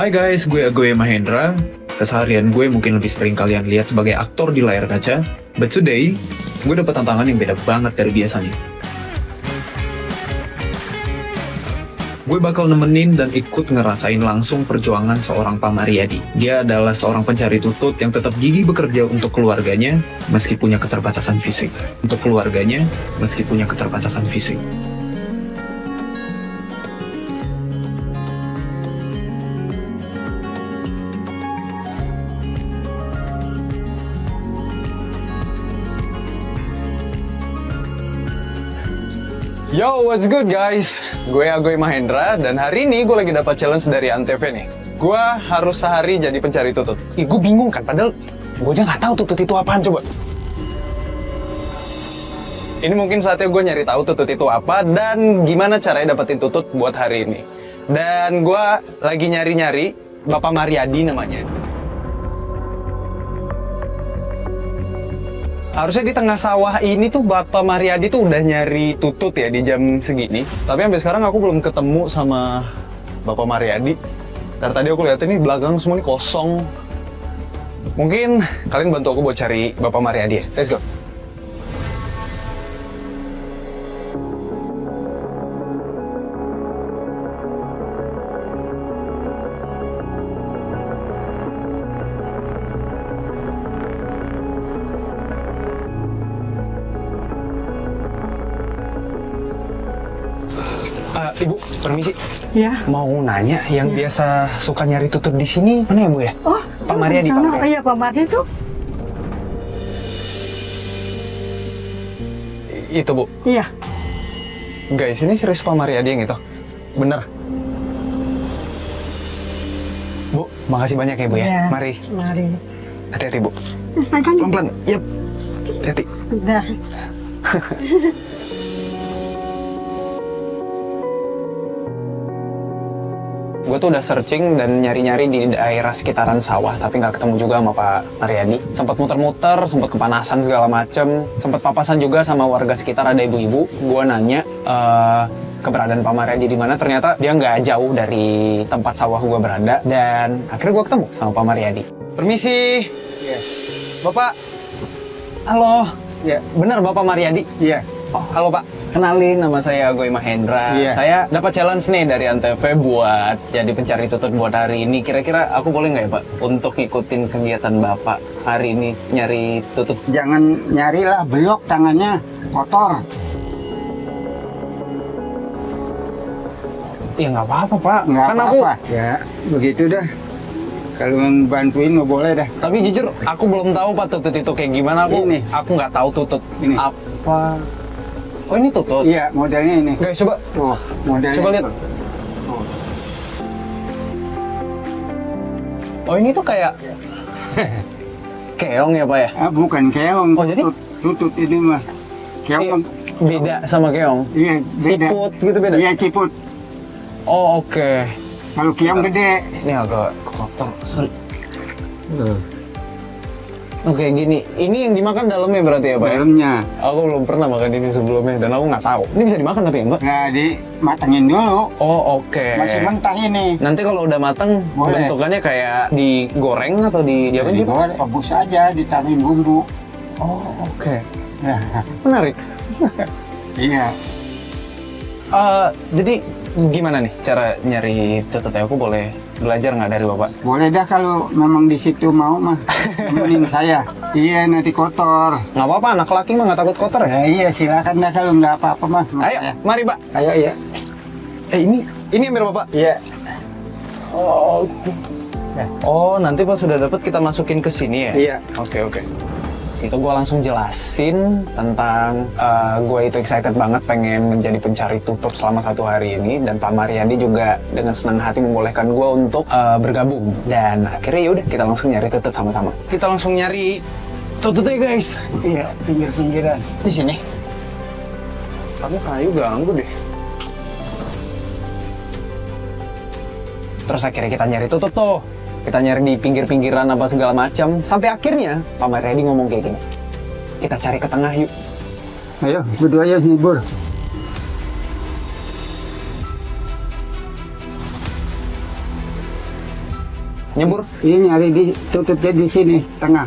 Hai guys, gue Mahendra. Keseharian gue mungkin lebih sering kalian lihat sebagai aktor di layar kaca. But today, gue dapat tantangan yang beda banget dari biasanya. Gue bakal nemenin dan ikut ngerasain langsung perjuangan seorang Pak Mariadi. Dia adalah seorang pencari tutut yang tetap gigih bekerja untuk keluarganya meski punya keterbatasan fisik. Untuk keluarganya meski punya keterbatasan fisik. Yo, what's good guys? Gue Mahendra dan hari ini gue lagi dapat challenge dari Antv nih. Gue harus sehari jadi pencari tutut. Gue bingung kan, padahal gue aja nggak tahu tutut itu apaan coba. Ini mungkin saatnya gue nyari tahu tutut itu apa dan gimana caranya dapetin tutut buat hari ini. Dan gue lagi nyari-nyari Bapak Mariadi namanya. Harusnya di tengah sawah ini tuh Bapak Mariadi tuh udah nyari tutut ya di jam segini. Tapi sampai sekarang aku belum ketemu sama Bapak Mariadi. Dari tadi aku lihat ini belakang semua ini kosong. Mungkin kalian bantu aku buat cari Bapak Mariadi ya. Let's go. Ibu, permisi. Ya. Mau nanya, yang biasa suka nyari tutut di sini mana ya Bu ya? Oh, Pak Mariadi, Pak. Oh iya, Pak Mariadi tuh. Itu Bu. Iya. Guys, ini serius Pak Mariadi yang itu? Bener? Bu, makasih banyak ya Bu ya. Iya. Mari. Mari. Hati-hati Bu. Pegang. Pelan-pelan. Yap. Hati-hati. Udah. Gue tuh udah searching dan nyari-nyari di daerah sekitaran sawah, tapi nggak ketemu juga sama Pak Mariadi. Sempat muter-muter, sempat kepanasan segala macem, sempat papasan juga sama warga sekitar, ada ibu-ibu. Gue nanya keberadaan Pak Mariadi di mana, ternyata dia nggak jauh dari tempat sawah gue berada. Dan akhirnya gue ketemu sama Pak Mariadi. Permisi. Iya. Bapak. Halo. Iya. Benar Bapak Mariadi? Iya. Oh, halo Pak. Kenalin, nama saya Gue Mahendra. Iya. Saya dapat challenge nih dari Antv buat jadi pencari tutut buat hari ini. Kira-kira aku boleh nggak ya Pak untuk ngikutin kegiatan Bapak hari ini nyari tutut? Jangan nyarilah, belok tangannya, kotor. Ya nggak apa-apa Pak. Nggak Kan apa-apa. Ya, begitu dah. Kalau bantuin mau boleh dah. Tapi jujur, aku belum tahu Pak tutut itu kayak gimana. Ini. Aku nggak tahu tutut. Ini. Apa? Oh ini tutut? Iya, modelnya ini. Guys, coba. Tuh, modelnya. Coba lihat. tuh. Tuh. Oh ini tuh kayak keong ya Pak ya? Ah, bukan keong. Oh, jadi? Tutut ini mah. Keong. Beda sama keong? Iya, beda. Siput gitu beda? Iya, ciput. Oh oke. Kalau keong gede. Ini agak kotor. Sorry. Oke gini, ini yang dimakan dalamnya berarti ya Pak ya? Dalamnya. Aku belum pernah makan ini sebelumnya dan aku nggak tahu. Ini bisa dimakan tapi ya Mbak? Nah, dimatangin dulu. Oh oke. Masih mentah ini. Nanti kalau udah matang, Boleh. bentukannya kayak digoreng atau diapain sih Pak? Digoreng, rebus aja, ditambahin bumbu. Oh oke. Nah, Menarik. iya. Jadi gimana nih cara nyari tutut ya? Aku boleh belajar nggak dari Bapak? Boleh dah kalau memang di situ mau mah. Temenin saya. Iya, nanti kotor. Nggak apa-apa, anak laki mah nggak takut kotor ya? Ya, iya, silakan dah kalau nggak apa-apa mah. Ayo, mari Pak. Ayo, iya. Ini ambil Bapak. Iya. Oh, oke. Oh, nanti pas sudah dapat kita masukin ke sini ya? Iya. Oke. Situ gue langsung jelasin tentang gue itu excited banget pengen menjadi pencari tutut selama 1 hari ini, dan Pak Mariadi juga dengan senang hati membolehkan gue untuk bergabung. Dan akhirnya yaudah kita langsung nyari tutut sama-sama. Kita langsung nyari tututnya guys. Iya, pinggir-pinggiran. Di sini. Kamu kayu ganggu deh. Terus akhirnya kita nyari tutut tuh. Kita nyari di pinggir-pinggiran apa segala macam. Sampai akhirnya Pak Mariadi ngomong kayak gini. Kita cari ke tengah yuk. Ayo, berdua ya hibur. Nyebur Iya nyari di tutupnya di sini tengah.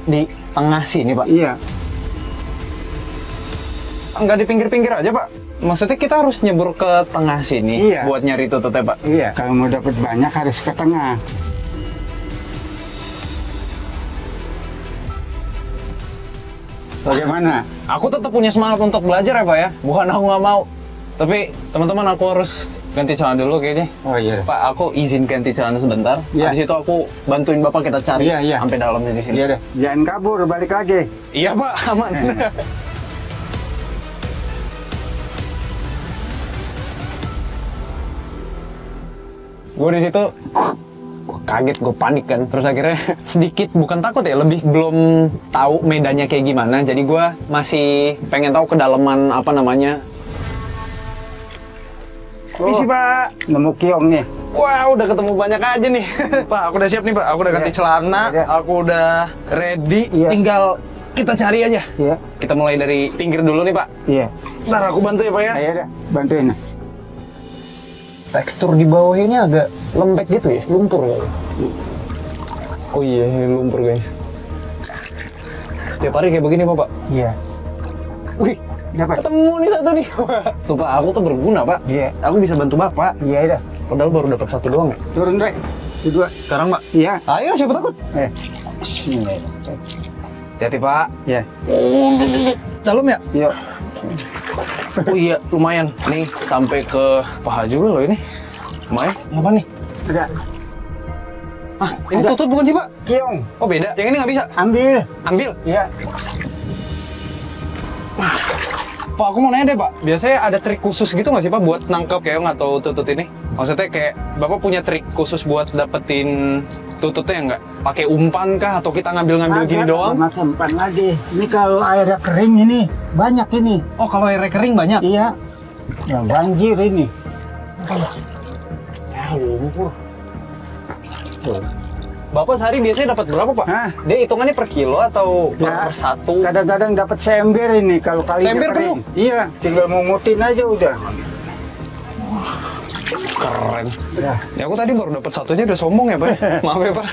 di tengah sini, Pak. Iya. Nggak di pinggir-pinggir aja, Pak. Maksudnya kita harus nyebur ke tengah sini Iya. buat nyari tututnya, Pak. Iya. Kalau mau dapat banyak harus ke tengah. Bagaimana? Aku tetap punya semangat untuk belajar ya, Pak ya. Bukan aku nggak mau. Tapi teman-teman aku harus ganti celana dulu kayaknya. Oh iya. Pak, aku izin ganti celana sebentar. Iya. Habis itu aku bantuin Bapak kita cari Iya, iya. sampai dalamnya di sini. Iya deh. Jangan kabur, balik lagi. Iya, Pak, aman. Gue di situ gua kaget, gue panik kan. Terus akhirnya sedikit bukan takut ya, lebih belum tahu medannya kayak gimana. Jadi gue masih pengen tahu kedalaman apa namanya. Misi, Pak. Nemu kiong nih. Wah, udah ketemu banyak aja nih. Pak, aku udah siap nih, Pak. Aku udah ganti Iya. celana, Iya. aku udah ready. Iya. Tinggal kita cari aja. Iya. Kita mulai dari pinggir dulu nih, Pak. Iya. Ntar aku bantu ya, Pak ya. Ayo dah, bantuin. Tekstur di bawah ini agak lembek gitu ya, lumpur ya. Oh iya, ini lumpur guys. Tiap hari kayak begini Pak. Iya. Wih, Dapat. ketemu nih satu nih. Tuh Pak, aku tuh berguna Pak. Iya. Aku bisa bantu Bapak. Iya dah. Padahal baru dapat satu doang ya. Turun deh. Kedua. Sekarang Pak. Iya. Ayo, siapa takut? Hati-hati Pak. Iya. Dalam ya? Iya. Oh iya, lumayan. Nih, sampai ke paha juga loh ini. Lumayan. Apa nih? Ada. Ah, ini tutut bukan sih Pak? Kiong. Oh beda. Yang ini nggak bisa. Ambil. Ambil. Iya. Pak, aku mau nanya deh, Pak. Biasanya ada trik khusus gitu nggak sih, Pak, buat nangkep keong atau tutut ini? Maksudnya kayak, Bapak punya trik khusus buat dapetin tututnya nggak? Pakai umpan kah? Atau kita ngambil-ngambil gini doang? Pakai umpan lagi. Ini kalau airnya kering ini banyak ini. Oh, kalau airnya kering banyak? Iya. Ya banjir ini. Ya, lumpur. Bapak sehari biasanya dapat berapa, Pak? Hah? Dia hitungannya per kilo atau Ya, per satu? Kadang-kadang dapat sember ini kalau kalinya Sember kering. penuh? Iya, tinggal mungutin aja udah. Keren. Ya. Ya, aku tadi baru dapat satu aja udah sombong ya, Pak. Maaf ya, Pak.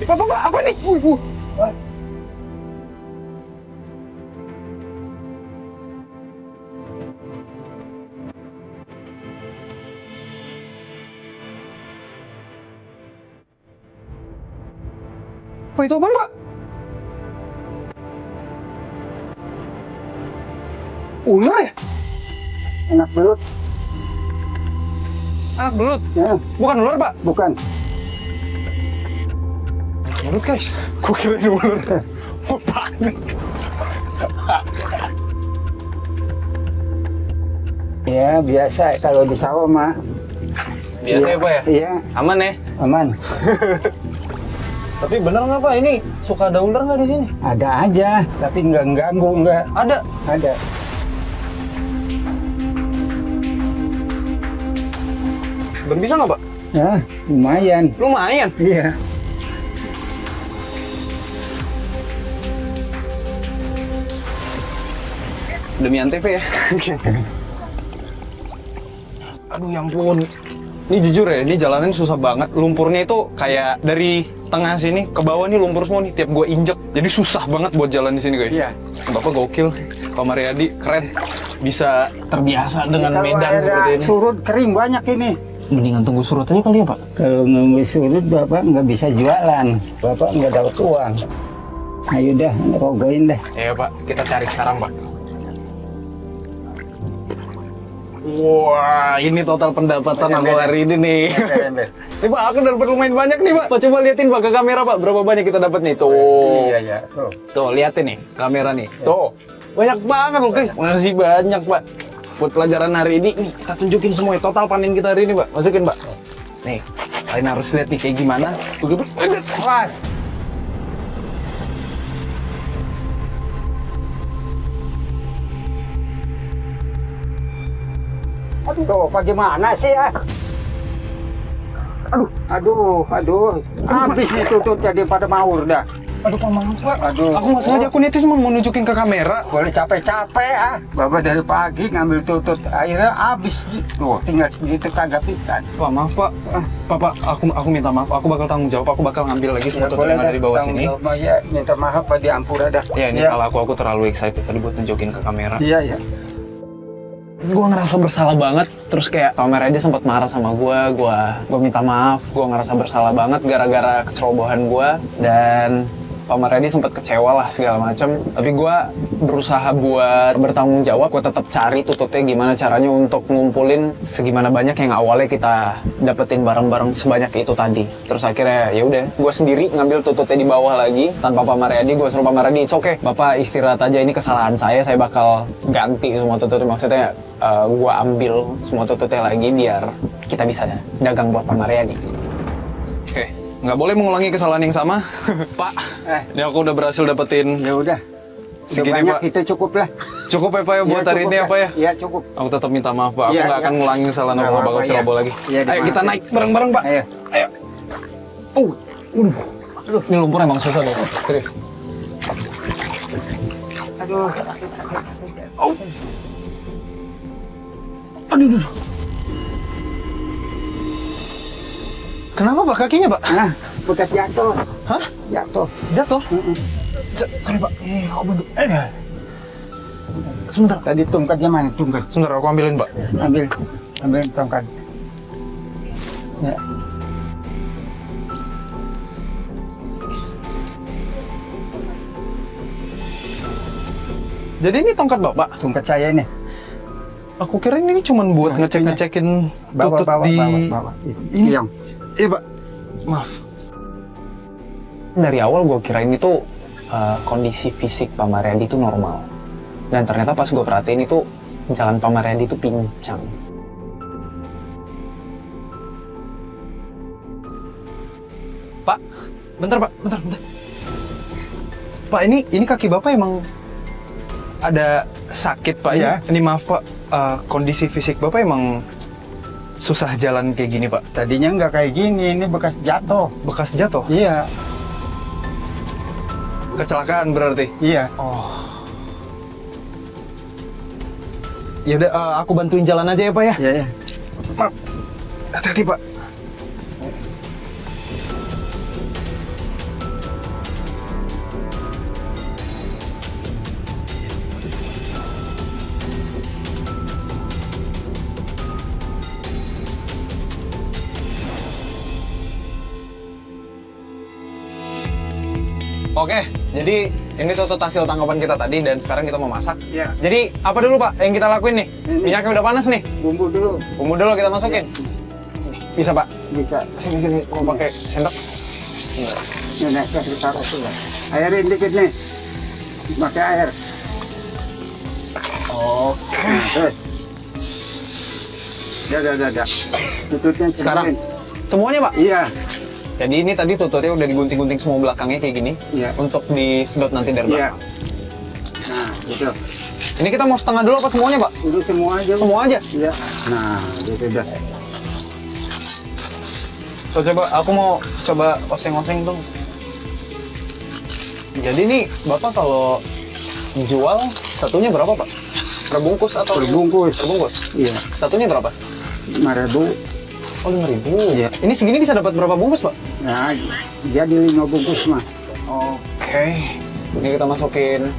Pak, apa nih? Apa itu apaan, Pak? Ular ya? Enak belut. Anak belut? Ya, Bukan ular, Pak? bukan. Belut, guys. Gua kirain ular. Gua panik. Ya, biasa kalau di sawah mah. Biasa ya, Pak ya? Iya, Aman ya? aman. Tapi bener nggak, Pak? Ini suka ada ular nggak di sini? Ada aja, tapi nggak ganggu, nggak Ada. ada. Berbisa nggak, Pak? Ya, lumayan. Lumayan. Iya. Demi Antv ya. Aduh ya ampun. Ini jujur ya, ini jalanan susah banget. Lumpurnya itu kayak dari tengah sini ke bawah nih lumpur semua nih tiap gua injek. Jadi susah banget buat jalan di sini, guys. Iya. Bapak gokil. Pak Mariadi keren. Bisa terbiasa dengan Kalau medan airnya seperti ini. surut kering banyak ini. Mendingan tunggu surut aja kali ya, Pak. Kalau nunggu surut bapak nggak bisa jualan, bapak nggak dapat uang. Ayo dah, rogoin dah. Iya, Pak. Kita cari sekarang, Pak. Wah, ini total pendapatan aku hari ini nih. Nih Pak, aku dapat lumayan banyak nih Pak. Coba liatin Pak ke kamera Pak, berapa banyak kita dapat nih. Tuh. Iya, iya. Tuh. Tuh, liatin nih kamera nih. Tuh. Banyak banget loh guys. Masih banyak Pak. Buat pelajaran hari ini, nih kita tunjukin semua total panen kita hari ini Pak. Masukin Pak. Nih, kalian harus lihat nih kayak gimana. Begitu. Pas. Tuh, bagaimana sih ya? Aduh, aduh, aduh. Habis nih tutut jadi pada maur dah. Aduh, Pak, maaf, Pak. Aduh. Aku nggak sengaja, aku niatnya cuma mau nunjukin ke kamera. Boleh capek-capek ah. Bapak dari pagi ngambil tutut, akhirnya habis gitu. Tinggal segitu kagak pisan. Pak, maaf, Pak. Pak, aku minta maaf. Aku bakal tanggung jawab. Aku bakal ngambil lagi semua tutut yang ada di bawah sini. Ya, minta maaf Pak, diampura dah. Ya, ini salah aku. Aku terlalu excited tadi buat nunjukin ke kamera. Iya, iya. Gue ngerasa bersalah banget, terus kayak kamera dia sempat marah sama gue minta maaf, gue ngerasa bersalah banget gara-gara kecerobohan gue, dan Pak Maryadi sempat kecewa lah segala macam. Tapi gue berusaha buat bertanggung jawab, gue tetap cari tututnya gimana caranya untuk ngumpulin segimana banyak yang awalnya kita dapetin bareng-bareng sebanyak itu tadi. Terus akhirnya ya udah, gue sendiri ngambil tututnya di bawah lagi tanpa Pak Maryadi. Gue suruh Pak Maryadi, "It's okay, Bapak istirahat aja, ini kesalahan saya bakal ganti semua tututnya." Maksudnya gue ambil semua tututnya lagi biar kita bisa dagang buat Pak Maryadi. Oke, nggak boleh mengulangi kesalahan yang sama. Pak, ini aku udah berhasil dapetin Ya udah. segini, Banyak Pak. itu cukup lah. Cukup ya, Pak, ya, buat hari cukup ini ya, Pak ya? Iya, cukup. Aku tetap minta maaf, Pak. Aku Iya, nggak iya. akan ngulangi kesalahan, aku Nggak nggak bakal apa-apa, ceroboh iya. lagi. Iya, Ayo kita dimaafin. naik bareng-bareng, Pak. Ayo. Ayo. Aduh, ini lumpur emang susah, guys. Serius. Aduh. Aduh. Kenapa, Pak, kakinya, Pak? Nah, bekas jatuh. Hah? Jatuh. Jatuh? Sorry, Pak. Aku bantu. Sebentar. Tadi tongkatnya mana? Tongkat. Sebentar, aku ambilin, Pak. Ambil tongkat. Ya. Jadi ini tongkat Bapak? Tongkat saya ini. Aku kira ini cuma buat Nah, ngecek-ngecekin Bawa, tutut bawa, di... bawa. Ini? Yang. Iya, Pak. Maaf. Dari awal gue kira ini tuh kondisi fisik Pak Maryadi itu normal. Dan ternyata pas gue perhatiin itu jalan Pak Maryadi itu pincang. Pak, bentar Pak, bentar. Pak, ini kaki Bapak emang ada sakit Pak? Iya. Ini maaf Pak, kondisi fisik Bapak emang susah jalan kayak gini Pak? Tadinya nggak kayak gini, ini bekas jatuh. Bekas jatuh? Iya, Kecelakaan berarti? iya. Oh. Ya udah, aku bantuin jalan aja ya Pak ya. Iya, iya. Maaf. Hati-hati Pak. Oke, jadi ini tutut hasil tangkapan kita tadi dan sekarang kita mau masak. Iya. Jadi apa dulu Pak yang kita lakuin nih? Ini. Minyaknya udah panas nih. Bumbu dulu. Bumbu dulu kita masukin. Sini. Bisa Pak? Bisa. Sini mau pakai sendok. Ini kasih taruh dulu. Airin dikit nih. Pakai air. Oke. Nah, terus. Dah. Tututnya Sekarang celurin. semuanya Pak. Iya. Jadi ini tadi tututnya udah digunting-gunting semua belakangnya kayak gini. Iya. Untuk disedot nanti dari Iya. belakang. Nah, gitu. Ini kita mau setengah dulu apa semuanya Pak? Itu semua aja. Semua aja. Iya. Nah, gitu dah. So coba, aku mau coba oseng-oseng dong. Jadi nih Bapak kalau jual satunya berapa Pak? Perbungkus atau? Perbungkus. Perbungkus. Iya. Satunya berapa? 5.000. Oh 5.000. Iya. Ini segini bisa dapat berapa bungkus Pak? Nah, jadi 5 bungkus mah. Oke. Ini kita masukin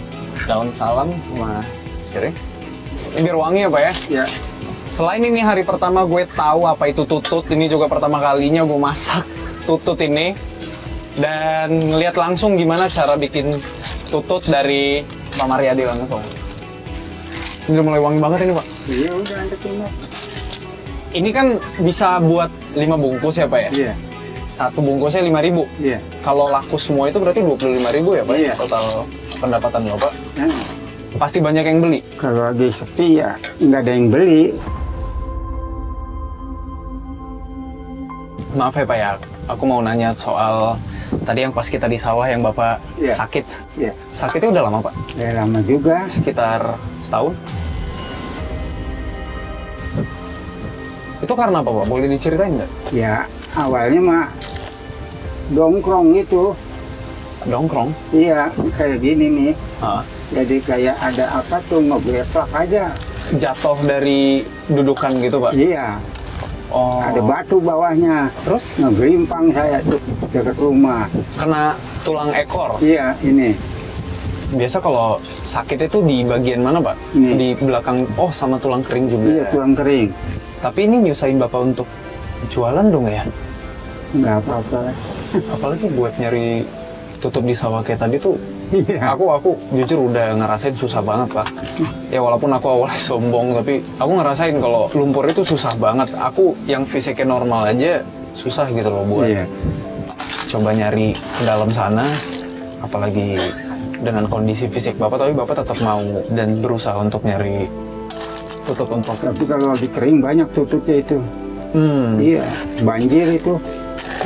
daun salam sama sirih. Ini biar wangi ya Pak ya? Ya. Selain ini hari pertama gue tahu apa itu tutut, ini juga pertama kalinya gue masak tutut ini. Dan ngeliat langsung gimana cara bikin tutut dari Pak Maryadi langsung. Ini udah mulai wangi banget ini Pak. Iya, udah ada timah. Ini kan bisa buat 5 bungkus ya Pak ya? Iya. Satu bungkusnya 5.000. Iya. Kalau laku semua itu berarti 25.000 ya Pak? Iya. Total pendapatan Bapak. Nah, Pasti banyak yang beli. kalau lagi sepi ya nggak ada yang beli. Maaf ya Pak ya, aku mau nanya soal tadi yang pas kita di sawah yang Bapak Iya. sakit. Iya. Sakitnya udah lama Pak? Udah lama juga. Sekitar setahun? Itu karena apa Pak? Boleh diceritain nggak? Ya, awalnya mah dongkrong itu. dongkrong. Iya, kayak gini nih. Hah? Jadi kayak ada apa tuh ngeblesak aja. Jatuh dari dudukan gitu, Pak? Iya, Oh. ada batu bawahnya. Terus Ngegelimpang saya tuh dekat rumah. kena tulang ekor. Iya, ini. Biasa kalau sakit itu di bagian mana, Pak? Ini. Di belakang. Oh, sama tulang kering juga. Iya, tulang kering. Tapi ini nyusahin Bapak untuk jualan dong ya? Nggak apa-apa. Apalagi buat nyari tutup di sawah kayak tadi tuh. Iya. Aku jujur udah ngerasain susah banget, Pak. Ya walaupun aku awalnya sombong, tapi aku ngerasain kalau lumpur itu susah banget. Aku yang fisiknya normal aja susah gitu loh buat Iya. coba nyari ke dalam sana. Apalagi dengan kondisi fisik Bapak, tapi Bapak tetap mau dan berusaha untuk nyari tutup untuk. Tapi kalau lagi kering banyak tutupnya itu. Iya, banjir itu.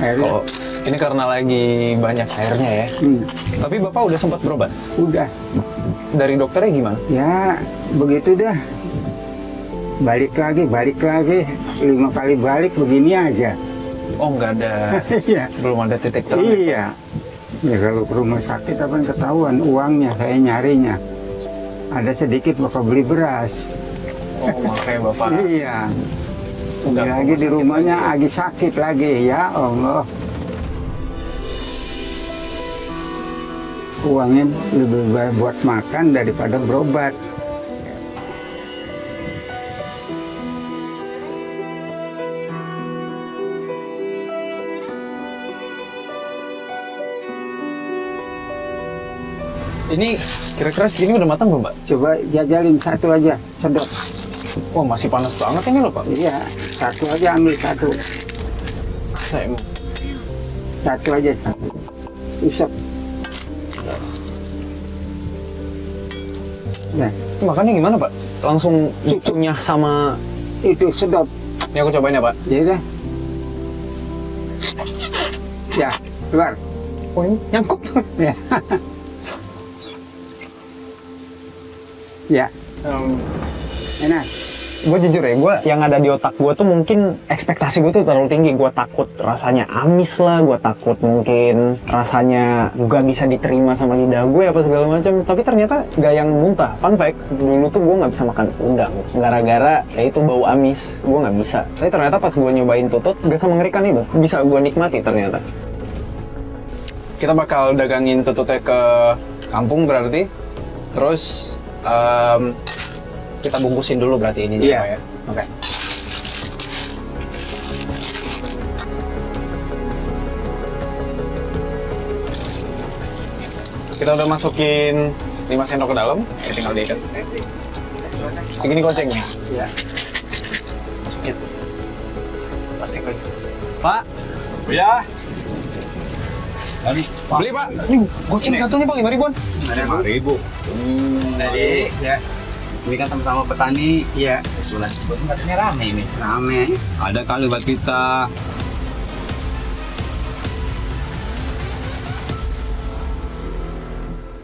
Airnya. Kalau ini karena lagi banyak airnya ya. Tapi Bapak udah sempat berobat? Udah. Dari dokternya gimana? Ya, begitu dah. Balik lagi. 5 kali balik begini aja. Oh, nggak ada, Iya. belum ada titik terang. Iya. Ya kalau ke rumah sakit apa yang ketahuan uangnya saya nyarinya. Ada sedikit Bapak beli beras. Oh, makanya Bapak. Iya. Udah Lagi di rumahnya lagi sakit lagi. Ya Allah. Uangnya lebih baik buat makan daripada berobat. Ini kira-kira segini udah matang belum, Pak? Coba jajalin satu aja, sedot. Oh, masih panas banget ini loh, Pak. Iya, satu aja ambil satu. Saya mau. Satu aja, satu. Isep. Nah, Makannya gimana, Pak? Langsung cucunya sama. itu sedot. Ini aku cobain ya, Pak. Ya udah. Ya, keluar. Oh, ini nyangkut. Ya. Ya, enak. Gue jujur ya, gue yang ada di otak gue tuh mungkin ekspektasi gue tuh terlalu tinggi. Gue takut rasanya amis lah, gue takut mungkin rasanya gak bisa diterima sama lidah gue apa segala macam. Tapi ternyata gak yang muntah. Fun fact, dulu tuh gue nggak bisa makan udang gara-gara ya itu bau amis, gue nggak bisa. Tapi ternyata pas gue nyobain tutut, gak sama mengerikan itu, bisa gue nikmati ternyata. Kita bakal dagangin tututnya ke kampung berarti, terus kita bungkusin dulu berarti ininya, Iya. Pak, ya. Oke. Kita udah masukin 5 sendok ke dalam, ya tinggal diikat. Segini gocengnya. Ya. Masukin. Plastik lagi. Pak, Ya. Tadi beli Pak. Nih, goceng satunya Pak 5.000-an. 5.000. Tadi, ya. Ini kan sama-sama petani. Iya. Sebulan. Katanya rame ini. Rame. Ada kali buat kita.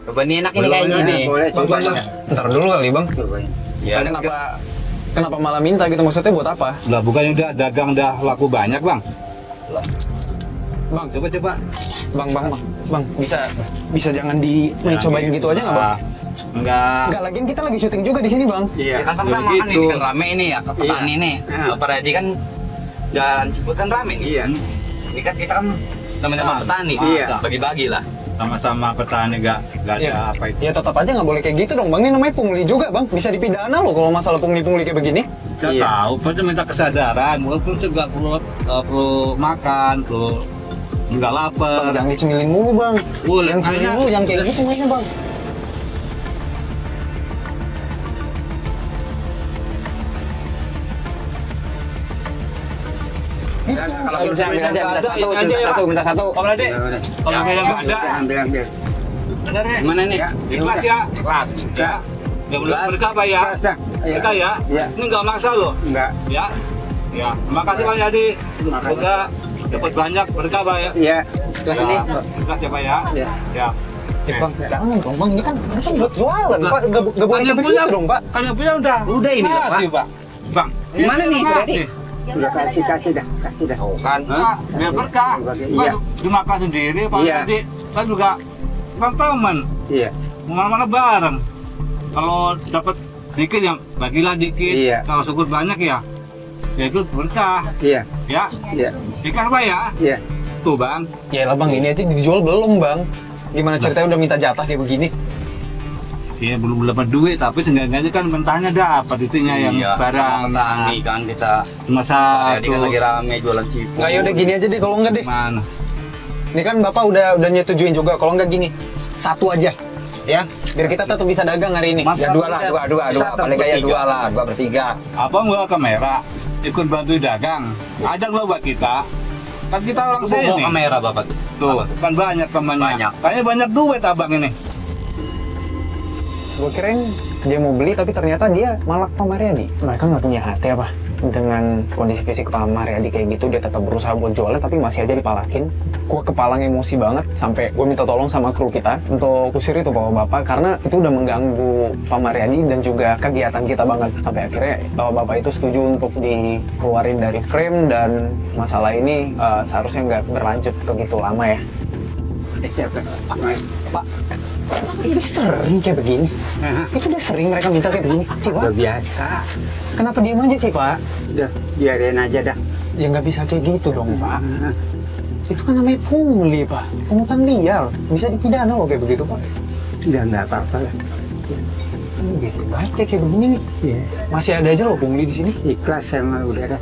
Coba nih enak ini Boleh, kayaknya boleh, nih. Boleh, Bang, coba. Bang, ntar dulu kali Bang. Cobain. Ya. Kenapa malah minta gitu, maksudnya buat apa? Lah bukannya udah dagang dah laku banyak, Bang? Bang, Coba. Bang, bisa jangan dicobain gitu aja nggak Bang? Enggak. Enggak, lagian kita lagi syuting juga di sini Bang. Iya. Ya kan sama-sama kan Begitu. ini kan rame ini ya, ke petani Iya. nih. Iya. Apalagi kan jalan Ciput kan rame nih. Iya. Ini kan kita kan sama-sama Ah, petani. iya. Bagi-bagi lah. Sama-sama petani enggak ada Iya. apa itu. Ya tetap aja nggak boleh kayak gitu dong Bang, ini namanya pungli juga Bang. Bisa dipidana loh kalau masalah pungli-pungli kayak begini. Kita Iya. tahu, pasti minta kesadaran. Walaupun juga perlu makan, perlu enggak Bang, lapar. jangan dicemilin mulu Bang. Boleh, Jangan cemilin makanya- mulu, jangan kayak gitu mainnya Bang. Kalau bisa ambil aja, minta satu, Ini aja minta ya, satu, Pak. minta satu. Om Lade, kalau yang nggak ada, Ambil. benar nih. Gimana nih? Ya, Ikhlas ya. Ikhlas. Ya. Ya berkah Pak ya. Keras dah. Iya. Berkah ya. Iya. Ini nggak maksa loh. Enggak. Ya. Ya. Terima kasih Pak Yadi. Semoga dapat banyak berkah Pak ya. Iya. Kelas ini. Ikhlas ya Pak ya. Iya. Ya. Ya Bang, jangan dong Bang, ini kan buat jualan Pak. Nggak boleh Kalian kayak punya begitu dong Pak. Kalian punya udah ini loh, Pak. Kasih, Pak. Bang. Gimana nih, terima berarti? kasih. Udah kasih dah. Kan. Hah? Biar berkah. Iya. Pak, dimakan sendiri Pak Iya. Yadi. Saya juga teman. Iya. Mana-mana bareng. Kalau dapat dikit ya bagilah dikit. Iya. Kalau syukur banyak ya itu berkah. Iya. Ya, Iya. ikan apa ya? Iya. Tuh bang. Ya lah bang, ini aja dijual belum bang? Gimana ceritanya udah minta jatah kayak begini? Ya belum dapat duit tapi seenggaknya aja kan mentahnya dapat itunya yang barang. Petani kan kita. Masa Jadi kan lagi rame jualan cipu. Nggak, yaudah gini aja deh kalau nggak deh. mana? Ini kan bapak udah nyetujuin juga, kalau nggak gini, satu aja. Ya, biar kita tetap bisa dagang hari ini. Ya dua lah, dua. Paling kayak dua lah, dua bertiga. Apa mau kamera? Ikut bantu dagang. Ada nggak buat kita? Kan kita orang Bawa sini. kamera bapak. Tuh, kan banyak temannya. Banyak. Kayaknya banyak duit abang ini. Gue kirain dia mau beli, tapi ternyata dia malah Pak Mariadi. Mereka nggak punya hati apa? Dengan kondisi fisik Pak Mariadi kayak gitu, dia tetap berusaha buat jualan, tapi masih aja dipalakin. Gue kepalang emosi banget, sampai gue minta tolong sama kru kita untuk kusir itu bapak-bapak, karena itu udah mengganggu Pak Mariadi dan juga kegiatan kita banget. Sampai akhirnya bapak-bapak itu setuju untuk dikeluarin dari frame, dan masalah ini seharusnya nggak berlanjut begitu lama ya. Pak, ini sering kayak begini. Itu udah sering mereka minta kayak begini. Udah biasa. Kenapa diem aja sih, Pak? Udah, biarin aja dah. Ya nggak bisa kayak gitu dong, Pak. Itu kan namanya pungli, Pak. Pungutan liar. Bisa dipidana loh kayak begitu, Pak. Udah nggak apa-apa lah. Gitu banget kayak begini nih. Iya. Masih ada aja loh pungli di sini. Ikhlas sama udah dah.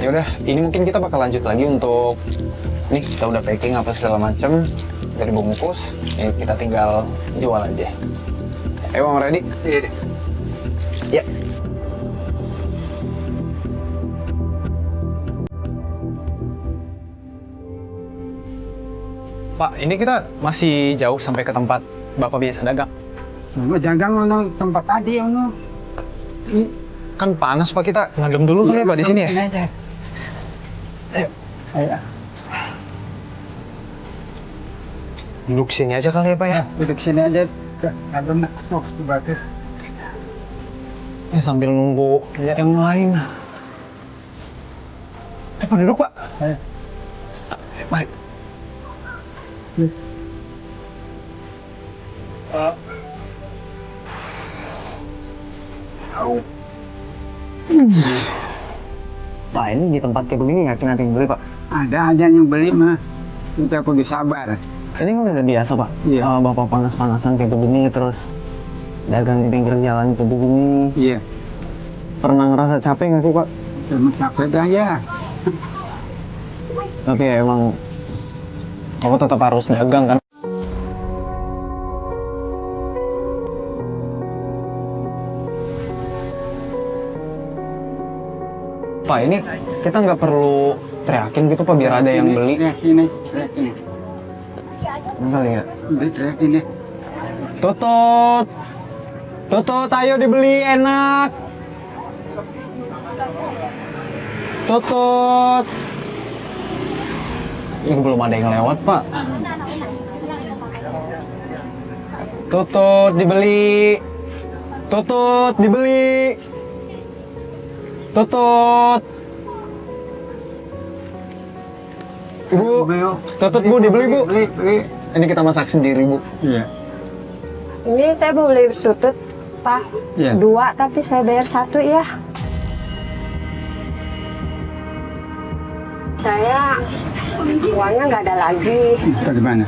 Ya udah, ini mungkin kita bakal lanjut lagi untuk nih, kita udah packing apa segala macam dari bungkus. Ini kita tinggal jual aja. Ayo, Bang Ready? Iya deh. Ya. Pak, ini kita masih jauh sampai ke tempat Bapak biasa dagang. Sama dagang ono tempat tadi ono. Kan panas, Pak, kita ngadem dulu kali ya, Pak, di sini ya. Ayo. Ayo. Duduk sini aja kali ya, Pak ya. Duduk sini aja. Ada masuk bagus. Sambil nunggu yang lain. Pak, duduk, Pak. Ayo. Mari. Pak, ini di tempat kayak begini yakin ada yang beli, Pak? Ada aja yang beli mah. Kita kudu sabar. Ini kan udah biasa, Pak. Iya. Bapak panas-panasan kayak begini, terus dagang di pinggir jalan kayak begini. Iya. Pernah ngerasa capek nggak sih, Pak? Cuma capek aja. Tapi ya emang Bapak tetap harus dagang kan? Pak, ini kita nggak perlu teriakin gitu, Pak, biar ada yang beli. Teriak ini. Kali ya. Teriak ini. Tutut! Tutut, ayo dibeli, enak! Tutut! Ini belum ada yang lewat, Pak. Tutut, dibeli! Tutut, dibeli! Tutut! Ibu, tutut, Bu, dibeli, Bu. Beli. Ini kita masak sendiri, Bu. Iya. Ini saya mau beli tutut, Pak. Iya. 2, tapi saya bayar 1 ya. Saya uangnya nggak ada lagi. Bagaimana?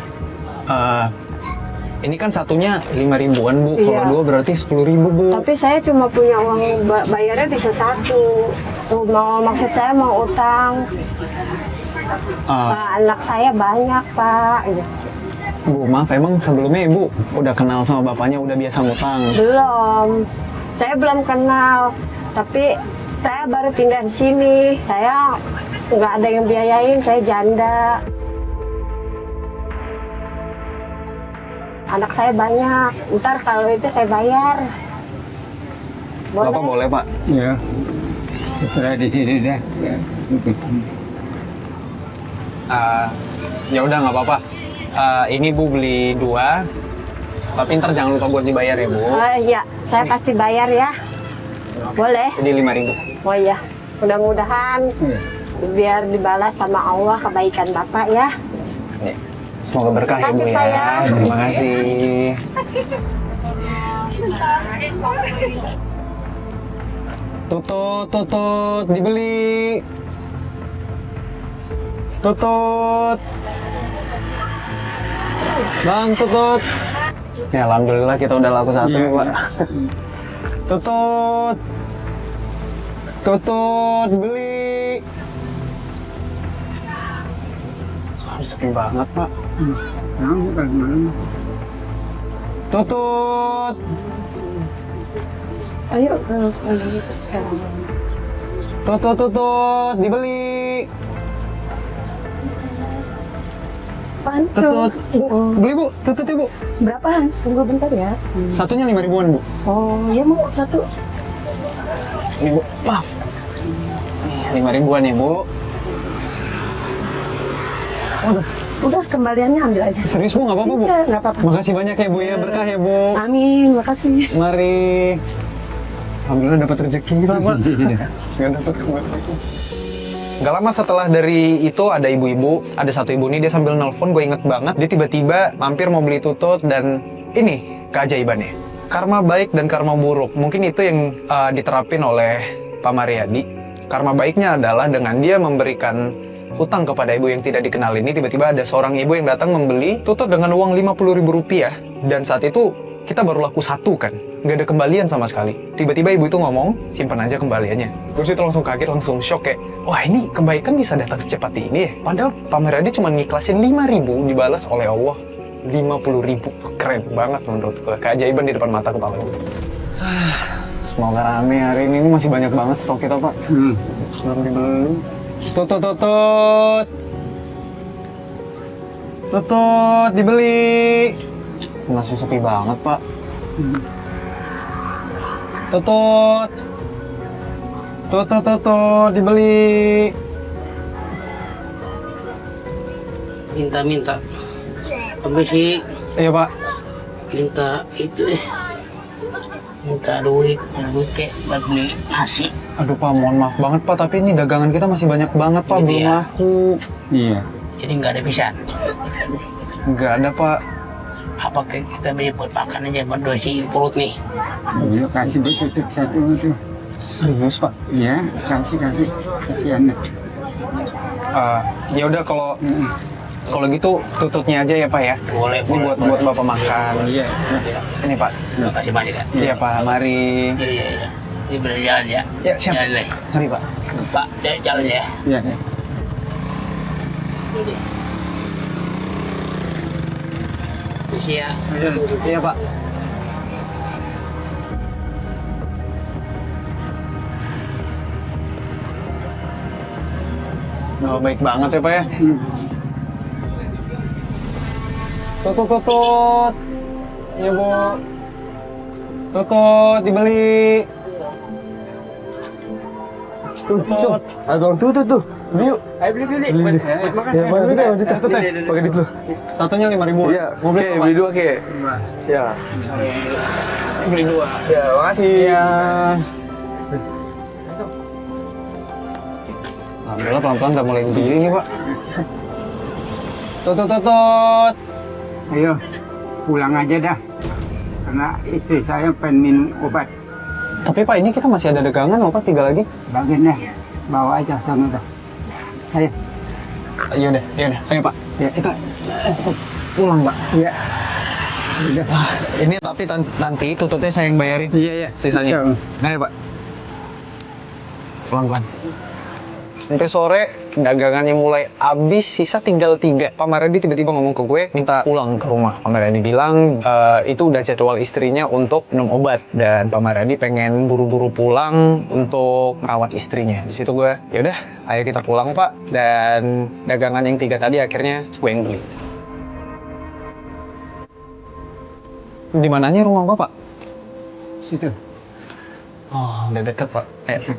Ini kan satunya 5.000-an, Bu. Iya. Kalau 2 berarti 10.000, Bu. Tapi saya cuma punya uang bayarnya bisa 1. Maksud saya mau utang. Anak saya banyak, Pak. Bu, maaf, emang sebelumnya Ibu udah kenal sama bapaknya, udah biasa ngutang? Belum. Saya belum kenal. Tapi saya baru pindah di sini. Saya nggak ada yang biayain, saya janda. Anak saya banyak. Ntar kalau itu saya bayar. Boleh? Bapak boleh, Pak? Iya. Setelah di sini deh. Ya. Ya udah, nggak apa-apa. Ini Bu beli 2, tapi ntar jangan lupa buat dibayar ya, Bu. Iya, saya pasti bayar ya. Boleh? Jadi 5.000. Oh iya. Mudah-mudahan Iya. biar dibalas sama Allah kebaikan Bapak ya. Nih. Semoga berkah ya Bu Makasih, ya. Pak, ya. Terima kasih. Tutut, dibeli. Tutut. Bang, tutut. Ya, alhamdulillah kita udah laku satu nih, Pak. Tutut. Tutut, beli. Sepi banget, Pak. Kamu kalau malam Tutut. Ayo. Tutut, dibeli. Apaan tuh? Tutut. Bu, beli Bu. Tutut ya Bu. Berapaan? Tunggu bentar ya. Satunya 5 ribuan Bu. Oh, ya mau satu. Ini Bu, maaf. Nih, 5 ribuan ya Bu. Waduh, Udah kembaliannya ambil aja. serius Bu, nggak apa-apa Bu? Iya, nggak apa-apa. Makasih banyak ya Bu ya, berkah ya Bu. Amin, makasih. Mari. Alhamdulillah dapat rezeki lah Pak. Nggak dapat kembali. Gak lama setelah dari itu ada ibu-ibu, ada satu ibu nih dia sambil nelpon, gue inget banget. Dia tiba-tiba mampir mau beli tutut dan ini keajaibannya. Karma baik dan karma buruk. Mungkin itu yang diterapin oleh Pak Mariadi. Karma baiknya adalah dengan dia memberikan hutang kepada ibu yang tidak dikenal ini, tiba-tiba ada seorang ibu yang datang membeli tutut dengan uang Rp50.000 dan saat itu kita baru laku satu kan, nggak ada kembalian sama sekali. Tiba-tiba ibu itu ngomong, simpan aja kembaliannya. Terus itu langsung kaget, langsung shock kayak, wah ini kebaikan bisa datang secepat ini ya. Padahal Pak Mariadi cuma ngiklasin 5.000 dibalas oleh Allah 50.000. Keren banget menurut gue, keajaiban di depan mata kepala gue. Semoga rame hari ini masih banyak banget stok kita Pak. Belum dibeli. Tutut, dibeli. Masih sepi banget, Pak. Tutut, dibeli. Minta apa sih? Iya, Pak. Minta itu minta duit kayak buat beli nasi. Aduh, Pak, mohon maaf banget, Pak. Tapi ini dagangan kita masih banyak banget, Pak. Gitu Belum ya? laku. iya. Jadi nggak ada pisan. Nggak ada, Pak. Apa kita beli buat makan aja buat dosi perut nih? Iya, kasih bu tutut satu itu. Serius, Pak? Iya, kasih kasihan. Ya udah kalau gitu tututnya aja ya, Pak ya. Boleh, Ini buat Bapak makan. Iya. Ini, Pak. Terima kasih banyak ya. Iya, Pak. Mari. Iya. Ini berjalan ya. Ya, siap. Jalan deh. Mari, Pak. Pak, jalan ya. Iya. Terima ya. Iya, Pak. Oh, baik banget ya, Pak ya. Tutut. Iya, Bu. Tutut, dibeli. Tutut. Abang tutut tuh. Beli yuk. Ayo beli. Makan. Ya, mana dulu? Tutut ya. Pakai duit lu. Satunya 5.000. Iya. Mau beli Oke, apa, beli Pak? 2 ke. Ya. Beli 2. Ya, makasih. Iya. Alhamdulillah pelan-pelan udah mulai beli nih, Pak. Tutut. Ayo, pulang aja dah. Karena istri saya pengen minum obat. Tapi Pak, ini kita masih ada dagangan loh, Pak. 3 lagi. Bagian deh, bawa aja sana dah. Ayo. Iya udah. Ayo, Pak. Ya. Kita pulang, Pak. Iya. Udah. Ini tapi nanti tututnya saya yang bayarin. Iya. Sisanya. Ayo, Pak. Pelan-pelan. Sampai sore, dagangannya mulai habis, sisa tinggal 3. Pak Mariadi tiba-tiba ngomong ke gue, minta pulang ke rumah. Pak Mariadi bilang, itu udah jadwal istrinya untuk minum obat. Dan Pak Mariadi pengen buru-buru pulang untuk merawat istrinya. Di situ gue, yaudah, ayo kita pulang, Pak. Dan dagangan yang 3 tadi akhirnya gue yang beli. Di mananya rumah Bapak? Situ. Oh, udah deket, Pak. Ayo.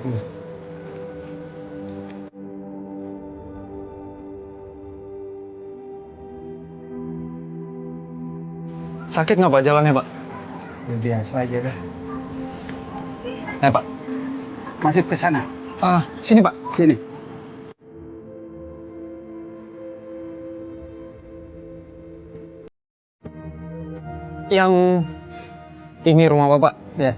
Sakit nggak Pak jalannya, Pak? Ya, biasa aja dah. Pak. Masuk ke sana. Sini, Pak. Sini. Yang ini rumah Bapak? Ya.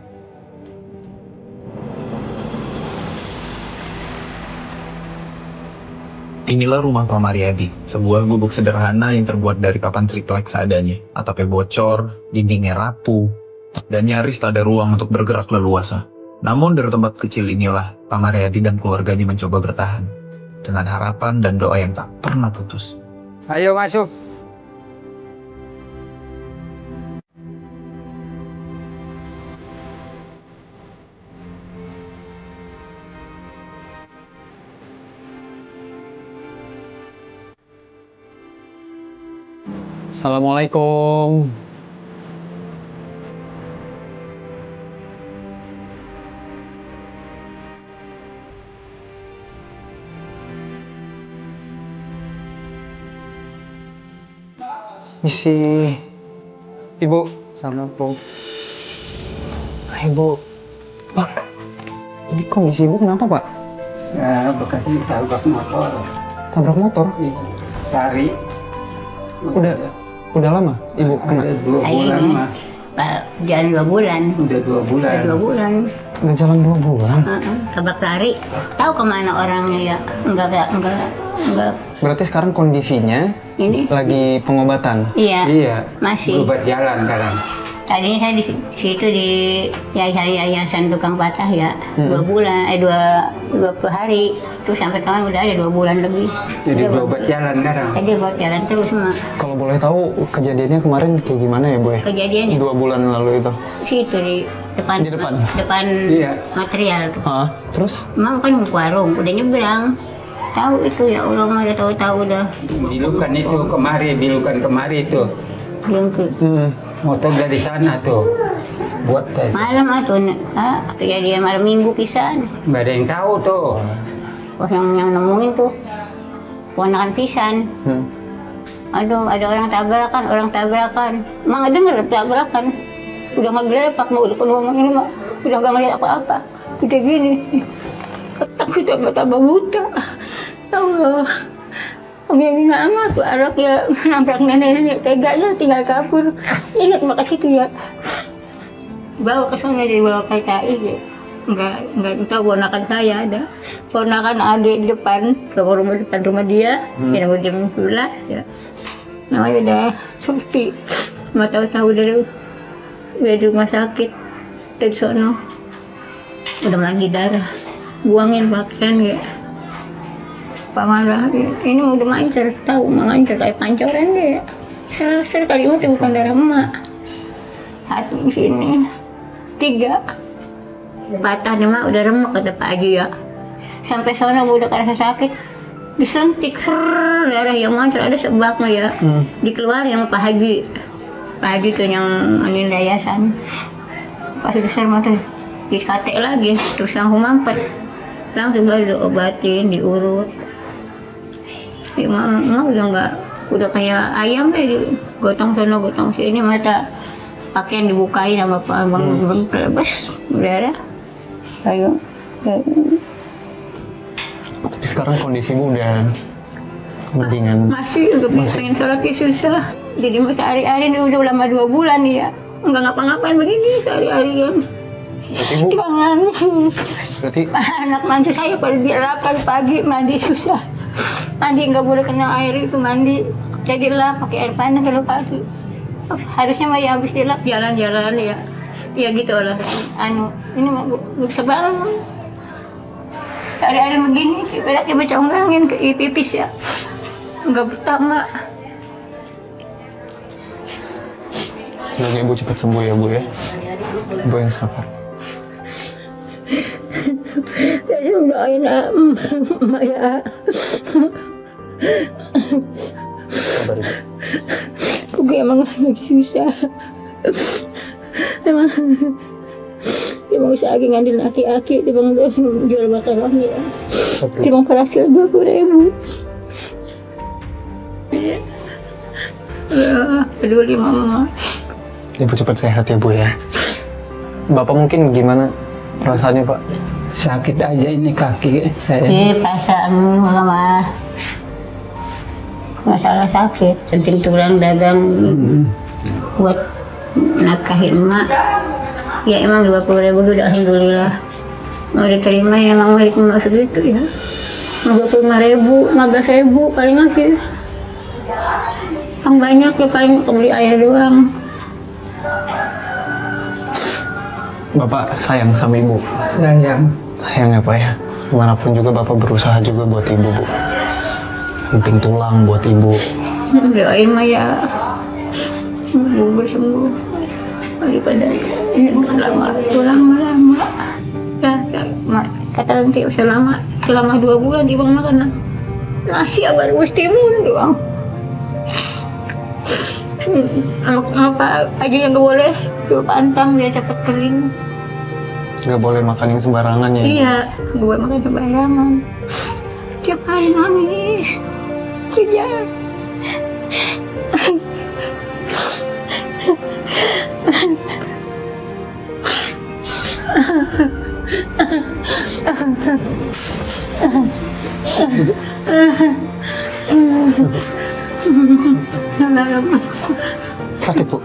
Inilah rumah Pak Mariadi, sebuah gubuk sederhana yang terbuat dari papan triplek seadanya. Atapnya bocor, dindingnya rapuh, dan nyaris tak ada ruang untuk bergerak leluasa. Namun dari tempat kecil inilah, Pak Mariadi dan keluarganya mencoba bertahan, dengan harapan dan doa yang tak pernah putus. Ayo masuk. Assalamualaikum. Misi Ibu, Assalamualaikum. Ibu, Pak, ini kondisi Ibu kenapa Pak? Ya, bekasnya tabrak motor. Tabrak motor? Lari. Udah lama Ibu kena? Ada 2 bulan mah. Pak, jalan 2 bulan. Udah 2 bulan. Udah 2 bulan. Udah jalan 2 bulan? Tabrak lari. Tahu kemana orangnya ya? Enggak. Berarti sekarang kondisinya Ini? lagi pengobatan? Iya. Iya. Masih. Obat jalan sekarang. Tadinya saya di situ di yayasan tukang patah ya. 2 bulan, 20 hari. Terus sampai kemarin udah ada 2 bulan lebih. Jadi Udah berobat jalan sekarang. Jadi buat jalan terus mah. Kalau boleh tahu kejadiannya kemarin kayak gimana ya Bu ya? Kejadiannya 2 bulan lalu itu? situ di depan. Di depan? Depan Iya. material tuh. Hah? Terus? Emang kan mau ke warung, udah nyebrang. Tahu itu ya Allah mah udah tahu udah. Bilukan itu kemari itu. Belum ke Motor dari sana tuh. Buat tadi. malam atau kejadian malam minggu pisan. Nggak ada yang tahu tuh. Oh yang nemuin tuh ponakan pisan. Aduh ada orang tabrakan. Emang ada nggak tabrakan? Udah ngegelepak mau udah ngomong ini mah udah nggak ngeliat apa-apa. Kita gini. Kita tambah buta. Allah. Begini amat tuh anak ya nabrak nenek teganya tinggal kabur. Ingat makasih tuh ya. Bawa ke sana dibawa ke KI ya. Enggak tahu ponakan saya ada. Ponakan adik di depan, rumah depan rumah dia. Ya udah jam 11 ya. Namanya udah sepi. Mau tahu dari rumah sakit dari sono. Udah lagi darah. Buangin pakaian ya. Pak Marah, ini udah mancar, tahu mancar kayak pancoran dia. Ser kali itu bukan darah emak. Hati sini 3 patah nih mak udah remek kata Pak Haji ya. Sampai sana udah kerasa sakit, disentik darah yang mancar ada sebabnya ya. Dikeluarin sama Pak Haji. Pak Haji tuh yang anin yayasan. Pas besar mata dikate lagi, terus langsung mampet. Langsung baru diobatin, diurut. Ya, mama udah kayak ayam gotong sana gotong sini mata pakaian dibukain sama Pak Abang kelebas udara ayo. Tapi sekarang kondisi Ibu udah mendingan? Masih pengen sholatnya susah jadi sehari-hari udah lama 2 bulan ya nggak ngapa-ngapain begini sehari-harian. Berarti Bu, berarti anak mantu saya pada dia 8 pagi mandi susah. Mandi nggak boleh kena air itu mandi. Jadilah pakai air panas kalau pagi. Harusnya mah ya habis dilap jalan-jalan ya. Ya gitu lah. Ini mah bisa banget. Sehari-hari begini, ibaratnya baca unggangin ke pipis ya. Nggak pertama. semoga Ibu cepat sembuh ya Bu ya. Ibu yang sabar. Saya doain Emak ya. Sabar Ibu. Kugi emang lagi susah. Emang usaha lagi ngambil aki-aki, emang jual makanan ya. Emang berhasil 20.000. Ya, peduli mama. Ibu cepat sehat ya Bu ya. Bapak mungkin gimana perasaannya Pak? Sakit aja ini kaki saya. Perasaan mama masalah sakit, penting tulang dagang buat nafkahin emak. Ya emang 20.000 udah alhamdulillah. Mau diterima ya emang mau diterima segitu ya. 25.000, 15.000 paling aja. Yang banyak ya paling beli air doang. Bapak sayang sama ibu. Sayang ya Pak ya. Gimana pun juga Bapak berusaha juga buat ibu, Bu. Penting tulang buat ibu. Doain mah ya. Semoga sembuh. Daripada ini lama. Ya, kata nanti selama 2 bulan di bang makan nasi abang timun doang. Apa aja yang gak boleh, dulu pantang biar cepet kering. Gak boleh makan yang sembarangan ya. Iya, gak boleh makan sembarangan. Tiap hari nangis, sejak. Sakit Bu?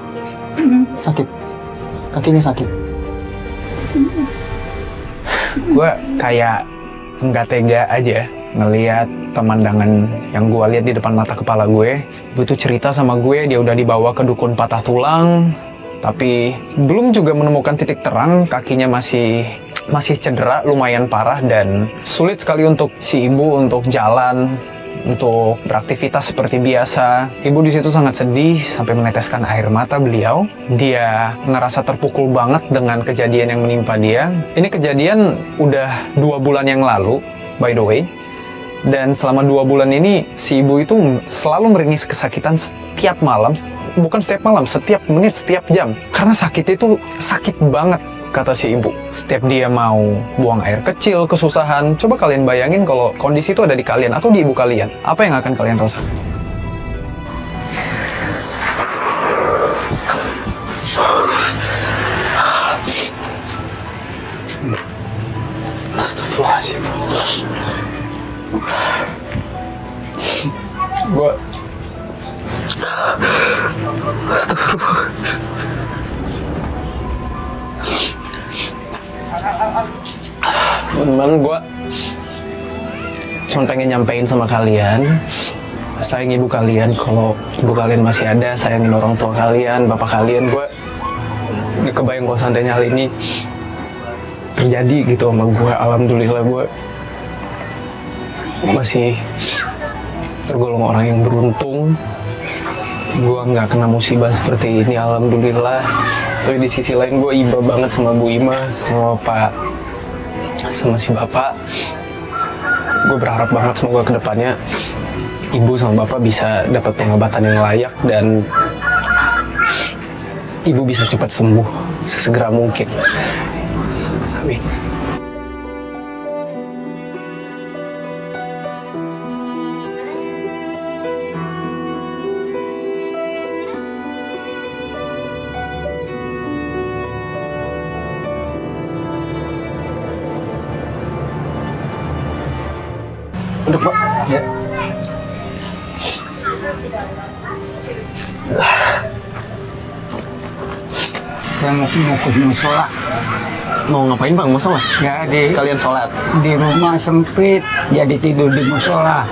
Sakit? Kakinya sakit? Gue kayak nggak tega aja ngelihat pemandangan yang gue lihat di depan mata kepala gue. Ibu tuh cerita sama gue dia udah dibawa ke dukun patah tulang, tapi belum juga menemukan titik terang. Kakinya masih cedera, lumayan parah dan sulit sekali untuk si ibu untuk jalan, untuk beraktivitas seperti biasa. Ibu di situ sangat sedih sampai meneteskan air mata beliau. Dia ngerasa terpukul banget dengan kejadian yang menimpa dia. Ini kejadian udah 2 bulan yang lalu, by the way. Dan selama 2 bulan ini si ibu itu selalu meringis kesakitan setiap malam, bukan setiap malam, setiap menit, setiap jam. Karena sakitnya itu sakit banget, kata si ibu. Setiap dia mau buang air kecil, kesusahan. Coba kalian bayangin kalau kondisi itu ada di kalian atau di ibu kalian. Apa yang akan kalian rasakan? Astagfirullahaladzim. Teman-teman, gue cuma pengen nyampein sama kalian, sayang ibu kalian. Kalau ibu kalian masih ada, sayangin orang tua kalian, bapak kalian. Gue gak kebayang kalau seandainya hal ini terjadi gitu sama gue. Alhamdulillah gue masih tergolong orang yang beruntung. Gue nggak kena musibah seperti ini, alhamdulillah. Tapi di sisi lain gue iba banget sama Bu Ima, sama Pak, sama si Bapak. Gue berharap banget semoga kedepannya Ibu sama Bapak bisa dapat pengobatan yang layak dan Ibu bisa cepat sembuh sesegera mungkin. Amin. Udah Pak. Ya. Saya mau ke musola. Mau ngapain Pak? Mau sholat? Ya Sekalian sholat. di rumah sempit, jadi tidur di musola.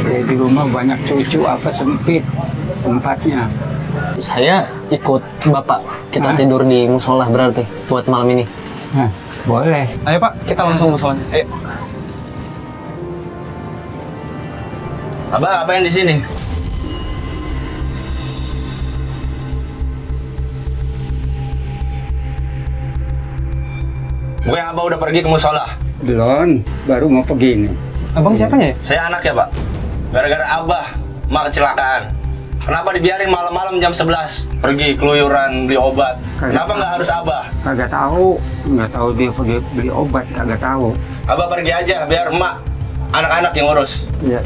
Di rumah banyak cucu, apa sempit tempatnya. Saya ikut Bapak. Kita Hah? tidur di musola berarti buat malam ini. Nah, boleh. Ayo Pak, kita langsung musolanya. Ayo. Abah, apa yang di sini? Gue yang Abah udah pergi ke musola. Belum, baru mau pergi nih. Abang siapanya ya? Saya anak ya, Pak. Gara-gara Abah, mak kecelakaan. Kenapa dibiarin malam-malam jam 11 pergi keluyuran beli obat? Kenapa nggak harus Abah? Kagak tahu, nggak tahu dia pergi beli obat, kagak tahu. Abah pergi aja biar emak, anak-anak yang ngurus. Ya,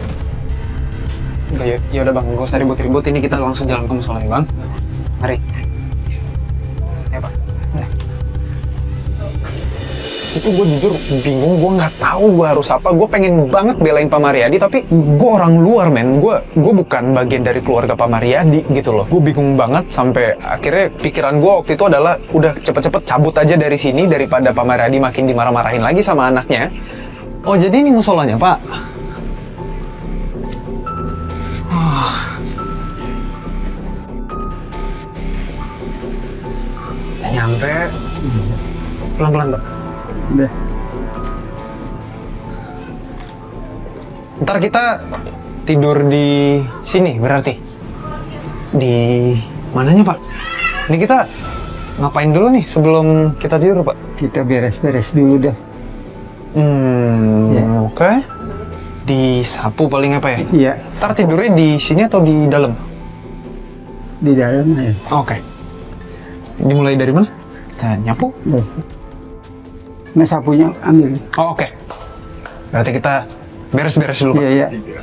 Ya udah Bang, gak usah ribut-ribut. Ini kita langsung jalan ke musola ya Bang. Mari. Ya Pak. Sip. tuh gue jujur bingung, gue nggak tahu gue harus apa. Gue pengen banget belain Pak Mariadi, tapi gue orang luar men, gue bukan bagian dari keluarga Pak Mariadi gitu loh. Gue bingung banget sampai akhirnya pikiran gue waktu itu adalah udah cepet-cepet cabut aja dari sini daripada Pak Mariadi makin dimarah-marahin lagi sama anaknya. Oh jadi ini musolanya Pak? Nyampe pelan-pelan Pak. Udah. Ntar kita tidur di sini berarti. Di mananya Pak? Ini kita ngapain dulu nih sebelum kita tidur Pak? Kita beres-beres dulu dah. Ya. Oke. Disapu paling apa ya? Iya, Ntar tidurnya di sini atau di dalam? di dalam ya. Oke. Dimulai dari mana? Kita nyapu? Nah, sapunya ambil. Oh, oke. Berarti kita beres-beres dulu Pak. Iya, iya.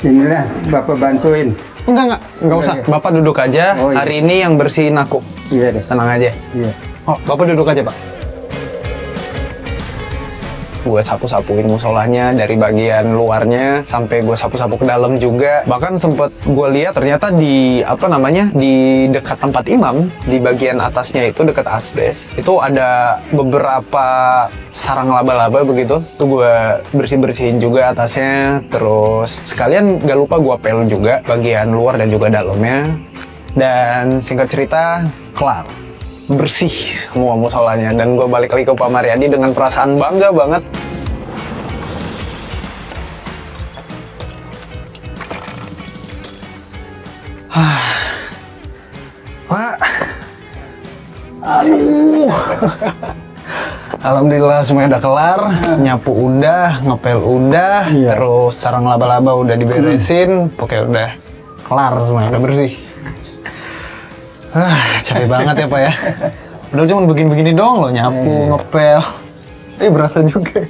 Inilah Bapak bantuin. Enggak usah. Iya. Bapak duduk aja. Oh, iya. Hari ini yang bersihin aku. Iya deh. Tenang aja. Iya. Oh, Bapak duduk aja, Pak. Gue sapu-sapuin musolanya dari bagian luarnya sampai gue sapu-sapu ke dalam juga. Bahkan sempet gue lihat ternyata di di dekat tempat imam, di bagian atasnya itu dekat asbes, itu ada beberapa sarang laba-laba begitu. Tuh gue bersih-bersihin juga atasnya. Terus sekalian gak lupa gue pel juga bagian luar dan juga dalamnya. Dan singkat cerita, kelar. Bersih semua musolanya, dan gue balik lagi ke Pak Mariadi dengan perasaan bangga banget. Pak, aduh, alhamdulillah semuanya udah kelar, nyapu udah, ngepel udah, Iya. terus sarang laba-laba udah diberesin, pokoknya udah kelar semuanya, udah bersih. Capek banget ya Pak ya. Udah cuma begini-begini doang loh, nyapu, ngepel. Berasa juga.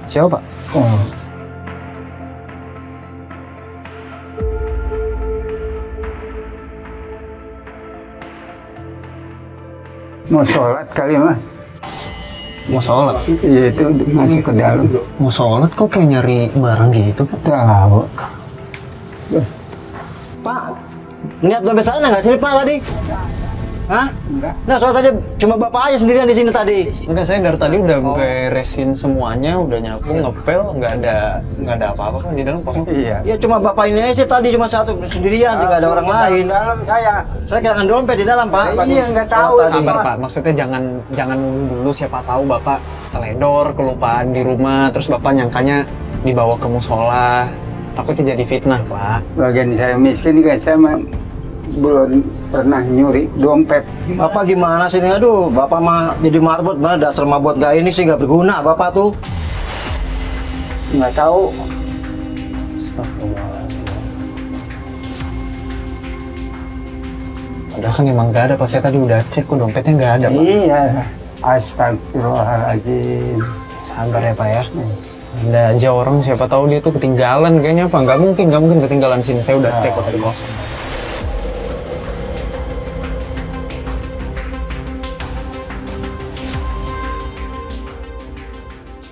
Siapa Pak? Oh. Mau sholat kali mah. Mau sholat? Iya, itu masuk ke dalam. Mau sholat kok kayak nyari barang gitu Pak? Tahu. Pak, niat dompet sana nggak sih Pak tadi? Hah? Enggak. Nah, soal tadi cuma Bapak aja sendirian di sini tadi. Enggak, saya dari tadi udah beresin semuanya, udah nyapu, ngepel, nggak ada apa-apa Pak di dalam kosong. Iya. Ya cuma Bapak ini aja sih tadi cuma satu sendirian, nggak ada orang lain. Dalam saya. Saya kehilangan dompet di dalam Pak. Iya, nggak tahu. Sabar Pak, maksudnya jangan nuduh dulu, siapa tahu Bapak teledor, kelupaan di rumah, terus Bapak nyangkanya dibawa ke musola. Takutnya jadi fitnah Pak. Bagian saya miskin kan, saya mah belum pernah nyuri dompet. Bapak gimana sih ini? Aduh, Bapak mah jadi marbot, mana dasar mabot gak ini sih, nggak berguna Bapak tuh. Nggak tahu. Astagfirullahaladzim. Padahal kan emang nggak ada Pak, saya tadi udah cek kok dompetnya nggak ada Pak. Iya. Astagfirullahaladzim. Sabar ya Pak ya. Ada aja orang, siapa tahu dia tuh ketinggalan kayaknya Pak. Nggak mungkin ketinggalan sini. Saya udah cek kok tadi kosong.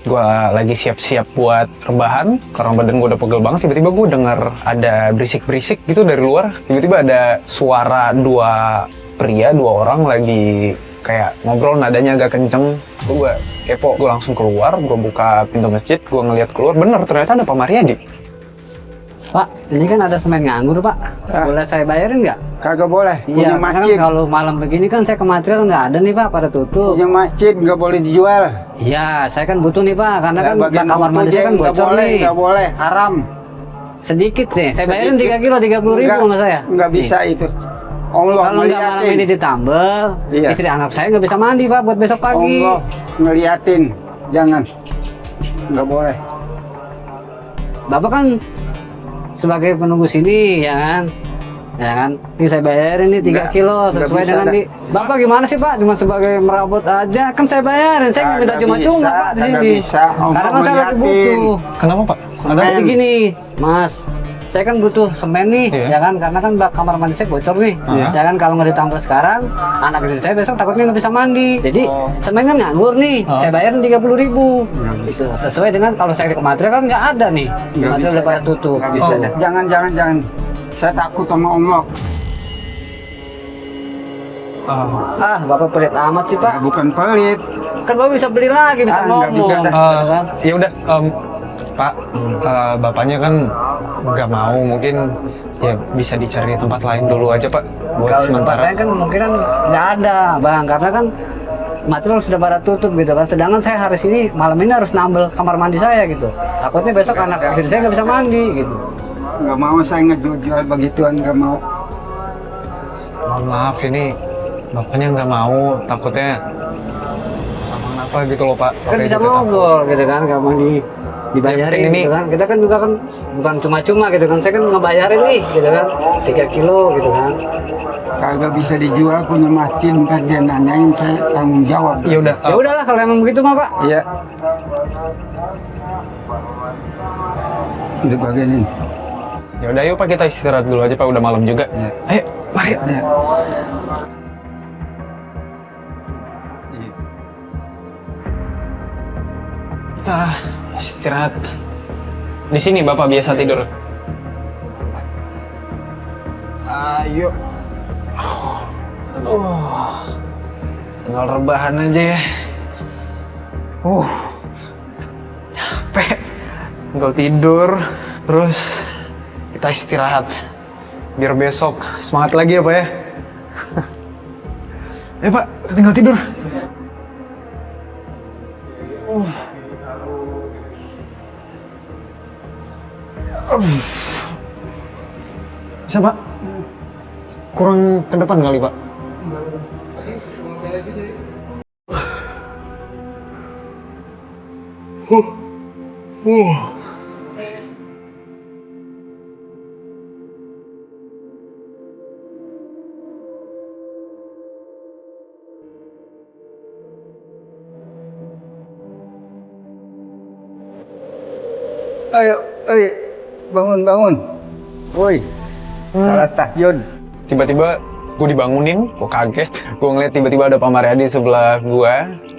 Gua lagi siap-siap buat rebahan karena badan gue udah pegel banget. Tiba-tiba gue dengar ada berisik-berisik gitu dari luar. Tiba-tiba ada suara dua orang lagi kayak ngobrol, nadanya agak kenceng. Gue kepo, gue langsung keluar, gue buka pintu masjid, gue ngeliat keluar, bener ternyata ada Pak Mariadi. Pak, ini kan ada semen nganggur Pak. Boleh saya bayarin nggak? Kagak boleh. Iya, Punya karena masjid. kalau malam begini kan saya ke material nggak ada nih Pak, pada tutup. Punya masjid nggak boleh dijual. Iya, saya kan butuh nih Pak, karena kan Bagian kamar mandi saya kan nggak bocor boleh, nih. nggak boleh, haram. Sedikit nih, saya bayarin 3 kilo 30.000 Nggak- sama saya. Nggak bisa itu. Allah Kalau nggak malam ngeliatin. ini ditambel, Iya. istri anak saya nggak bisa mandi Pak buat besok pagi. Allah ngeliatin. Jangan. Nggak boleh. Bapak kan sebagai penunggu sini ya kan, Ya kan? Ini saya bayarin nih 3 kilo sesuai bisa dengan dah. di. Bapak gimana sih Pak? Cuma sebagai merabot aja kan saya bayarin. Saya nggak minta Kagak cuma-cuma bisa, Pak di kagak sini. bisa. Om Karena mau kan saya lagi ngeliatin. butuh. Kenapa Pak? Jadi gini, Mas. Saya kan butuh semen nih, Iya. ya kan? Karena kan kamar mandi saya bocor nih, Iya. ya kan? Kalau nggak ditambah sekarang, anak istri saya besok takutnya nggak bisa mandi. Jadi semen kan nganggur nih, saya bayarin 30.000. Itu sesuai dengan kalau saya ke material kan nggak ada nih, Nggak material bisa udah pada dah. tutup. Nggak bisa dah. Jangan. Saya takut sama Allah. Ah, Bapak pelit amat sih Pak. Bukan pelit. Kan Bapak bisa beli lagi, bisa Nggak ngomong. bisa dah. gitu kan? Ya udah, Pak, bapaknya kan nggak mau, mungkin ya bisa dicari tempat lain dulu aja Pak, buat Kalau di tempat sementara. lain kan kemungkinan nggak ada, Bang, karena kan material sudah pada tutup gitu kan. Sedangkan saya hari ini malam ini harus nambel kamar mandi saya gitu. Takutnya besok anak istri saya nggak bisa mandi gitu. Nggak mau saya ngejual begituan, nggak mau. Mohon maaf, ini bapaknya nggak mau, takutnya apa gitu loh Pak. Kan Oke, bisa kita tahu. ngobrol gitu kan, kalau mau dibayarin Yang penting ini- gitu kan. Kita kan juga kan bukan cuma-cuma gitu kan. Saya kan ngebayarin nih gitu kan, 3 kilo gitu kan. Kagak bisa dijual, punya mesin kan dia nanyain, saya tanggung jawab. Ya udah, Ya udahlah kalau emang begitu mah Pak. Iya. Itu bagian ini. ya udah yuk Pak, kita istirahat dulu aja Pak, udah malam juga. Ayo, mari. Kita istirahat. Di sini Bapak biasa tidur. Ayo. Tinggal rebahan aja ya. Capek. Tinggal tidur, terus kita istirahat. Biar besok semangat lagi ya Pak ya. Ya Pak, kita tinggal tidur. Bisa Pak? Kurang ke depan kali Pak. Ayo, bangun. Woi, salat tahajud. Tiba-tiba gue dibangunin, gue kaget. Gue ngeliat tiba-tiba ada Pak Mariadi sebelah gue.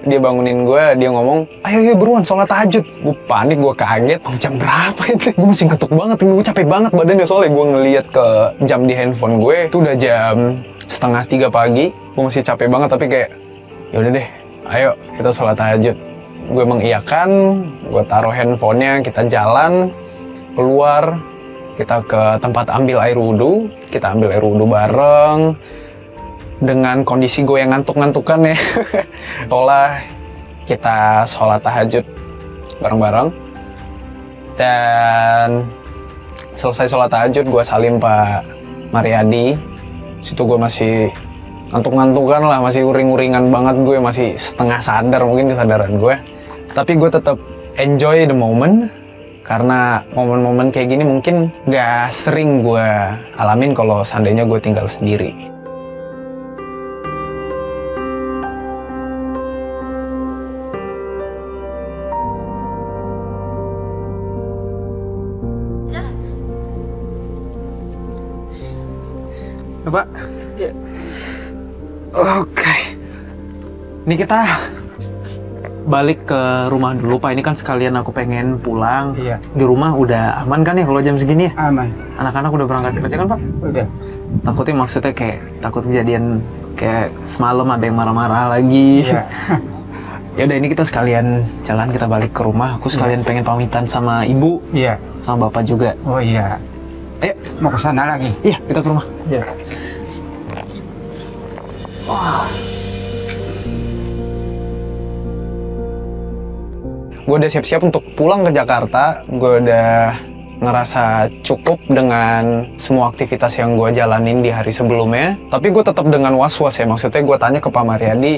Dia bangunin gue, dia ngomong, ayo buruan sholat tahajud. Gue panik, gue kaget. Jam berapa itu? Gue masih ngantuk banget, gue capek banget badannya. Soalnya gue ngeliat ke jam di handphone gue, itu udah jam 2:30 pagi. Gue masih capek banget, tapi kayak, yaudah deh, ayo kita sholat tahajud. Gue mengiyakan, gue taruh handphonenya, kita jalan, keluar, kita ke tempat ambil air wudhu, kita ambil air wudhu bareng, dengan kondisi gue yang ngantuk-ngantukan ya. Tolah kita sholat tahajud bareng-bareng, dan selesai sholat tahajud gue salim Pak Mariadi. Situ gue masih ngantuk-ngantukan lah, masih uring-uringan banget, gue masih setengah sadar mungkin kesadaran gue. Tapi gue tetap enjoy the moment, karena momen-momen kayak gini mungkin gak sering gue alamin kalau seandainya gue tinggal sendiri. Pak? Ya. Oke. Ini kita balik ke rumah dulu Pak. Ini kan sekalian aku pengen pulang. Iya. Di rumah udah aman kan ya kalau jam segini ya? Aman. Anak-anak udah berangkat kerja kan Pak? Udah. Takutnya maksudnya kayak takut kejadian kayak semalam ada yang marah-marah lagi. Iya. Ya udah, ini kita sekalian jalan, kita balik ke rumah. Aku sekalian pengen pamitan sama ibu, Iya. sama bapak juga. Oh iya. Ayo, Mau ke sana lagi. iya kita ke rumah. Iya. Gue udah siap-siap untuk pulang ke Jakarta. Gue udah ngerasa cukup dengan semua aktivitas yang gue jalanin di hari sebelumnya. Tapi gue tetap dengan was-was ya, maksudnya gue tanya ke Pak Mariadi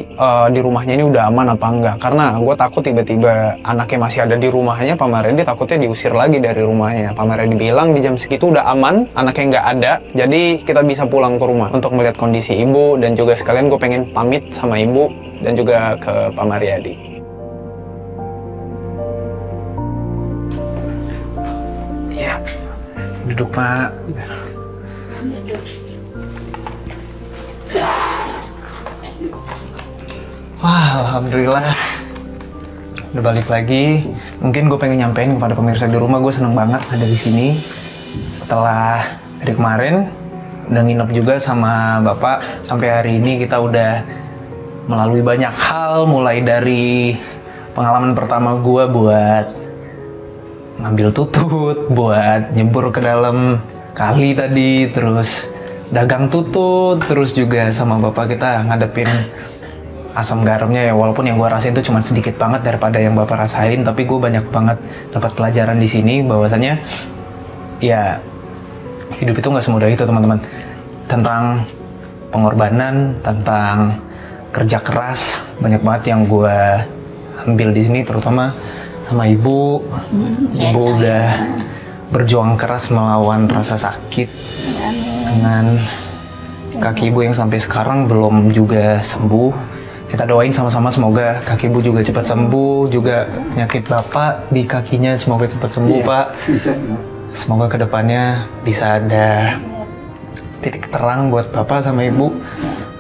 di rumahnya ini udah aman apa enggak. Karena gue takut tiba-tiba anaknya masih ada di rumahnya, Pak Mariadi takutnya diusir lagi dari rumahnya. Pak Mariadi bilang di jam segitu udah aman, anaknya nggak ada, jadi kita bisa pulang ke rumah untuk melihat kondisi ibu. Dan juga sekalian gue pengen pamit sama ibu dan juga ke Pak Mariadi. Ya, duduk Pak. Wah, alhamdulillah udah balik lagi. Mungkin gue pengen nyampein kepada pemirsa di rumah, gue seneng banget ada di sini. Setelah dari kemarin udah nginep juga sama Bapak, sampai hari ini kita udah melalui banyak hal, mulai dari pengalaman pertama gue buat ngambil tutut, buat nyebur ke dalam kali tadi, terus dagang tutut, terus juga sama Bapak kita ngadepin asam garamnya ya, walaupun yang gue rasain itu cuma sedikit banget daripada yang Bapak rasain, tapi gue banyak banget dapat pelajaran di sini bahwasanya ya hidup itu nggak semudah itu teman-teman. Tentang pengorbanan, tentang kerja keras, banyak banget yang gue ambil di sini, terutama sama ibu. Ibu udah berjuang keras melawan rasa sakit dengan kaki ibu yang sampai sekarang belum juga sembuh. Kita doain sama-sama semoga kaki ibu juga cepat sembuh, juga penyakit Bapak di kakinya semoga cepat sembuh, Pak. Semoga kedepannya bisa ada titik terang buat Bapak sama Ibu.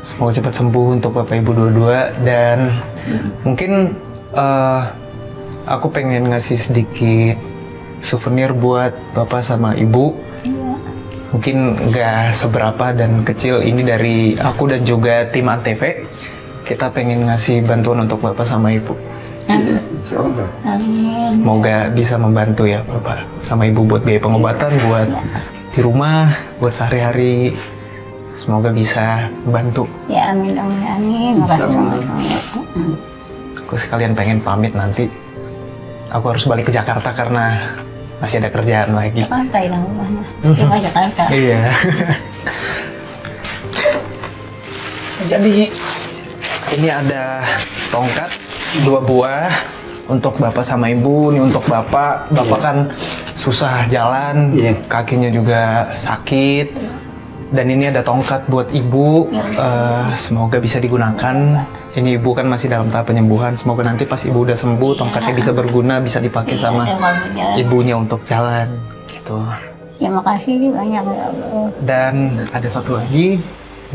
Semoga cepat sembuh untuk Bapak Ibu dua-dua. Dan mungkin aku pengen ngasih sedikit souvenir buat Bapak sama Ibu. Mungkin nggak seberapa dan kecil, ini dari aku dan juga tim Antv. Kita pengen ngasih bantuan untuk Bapak sama Ibu. Semoga bisa membantu ya Bapak sama Ibu buat biaya pengobatan, buat di rumah, buat sehari-hari. Semoga bisa membantu. Ya amin, amin, amin. Makasih sama-sama. Aku sekalian pengen pamit nanti. Aku harus balik ke Jakarta karena masih ada kerjaan lagi. Jakarta hilang rumahnya. Cuma Jakarta. Iya. Jadi ini ada tongkat 2 buah untuk Bapak sama Ibu. Ini untuk Bapak. Bapak kan susah jalan, kakinya juga sakit. Dan ini ada tongkat buat Ibu. Semoga bisa digunakan. Ini Ibu kan masih dalam tahap penyembuhan. Semoga nanti pas Ibu udah sembuh, tongkatnya bisa berguna, bisa dipakai sama Ibunya untuk jalan, gitu. Ya makasih banyak ya Allah. Dan ada satu lagi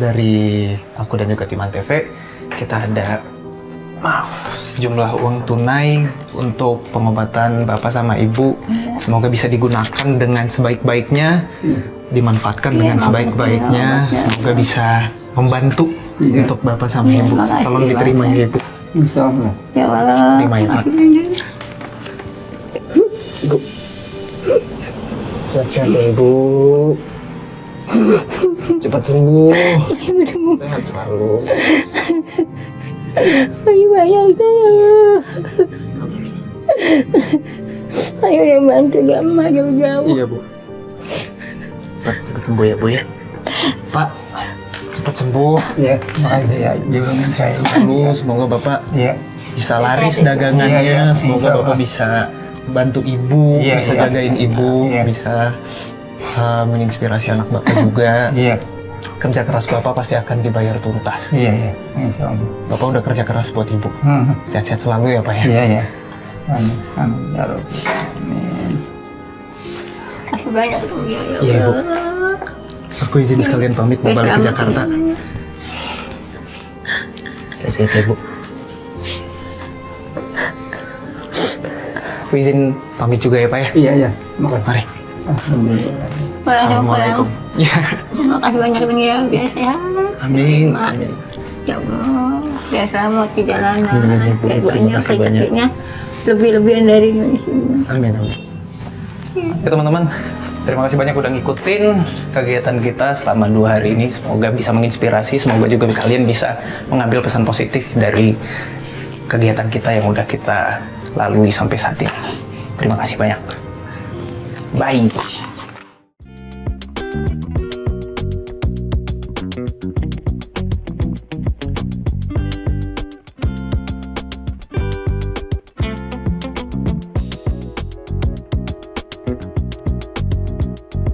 dari aku dan juga tim Antv. Kita ada sejumlah uang tunai untuk pengobatan Bapak sama Ibu. Semoga bisa digunakan dengan sebaik-baiknya, dimanfaatkan dengan sebaik-baiknya. Semoga bisa membantu untuk Bapak sama Ibu. Tolong diterima ya Ibu. Insyaallah. Ya Allah. Terima ya Pak. Ibu. Sehat ya Ibu. Cepat sembuh. Sehat selalu. Ayo bayar saya. Ayo yang bantu gambar jauh-jauh. Iya Bu. Cepat sembuh ya Bu ya. Pak, cepat sembuh. Ya, makasih ya. Sehat selalu. Semoga Bapak bisa laris dagangannya. Semoga Bapak bisa bantu Ibu, bisa jagain Ibu, bisa menginspirasi anak Bapak juga. Kerja keras Bapak pasti akan dibayar tuntas. Iya. Insyaallah. Bapak udah kerja keras buat Ibu. Sehat-sehat selalu ya Pak ya. Iya. Amin. Amin. Ya Rabbi. Amin. Makasih banyak ya Iya Ibu. Aku izin sekalian pamit mau balik ke Jakarta. Sehat ya Bu. Aku izin pamit juga ya Pak ya. Iya. Makasih. Mari. Alhamdulillah. Assalamualaikum. Ya. Makasih banyak ya, biar sehat. Amin. Ya Allah, biar selamat di jalanan. Amin, Ibu. Biar Terima banyak kasih banyak. rezeki-nya lebih-lebihan dari Indonesia. Amin. Ya teman-teman, terima kasih banyak udah ngikutin kegiatan kita selama 2 hari ini. Semoga bisa menginspirasi, semoga juga kalian bisa mengambil pesan positif dari kegiatan kita yang udah kita lalui sampai saat ini. Terima kasih banyak. Bye.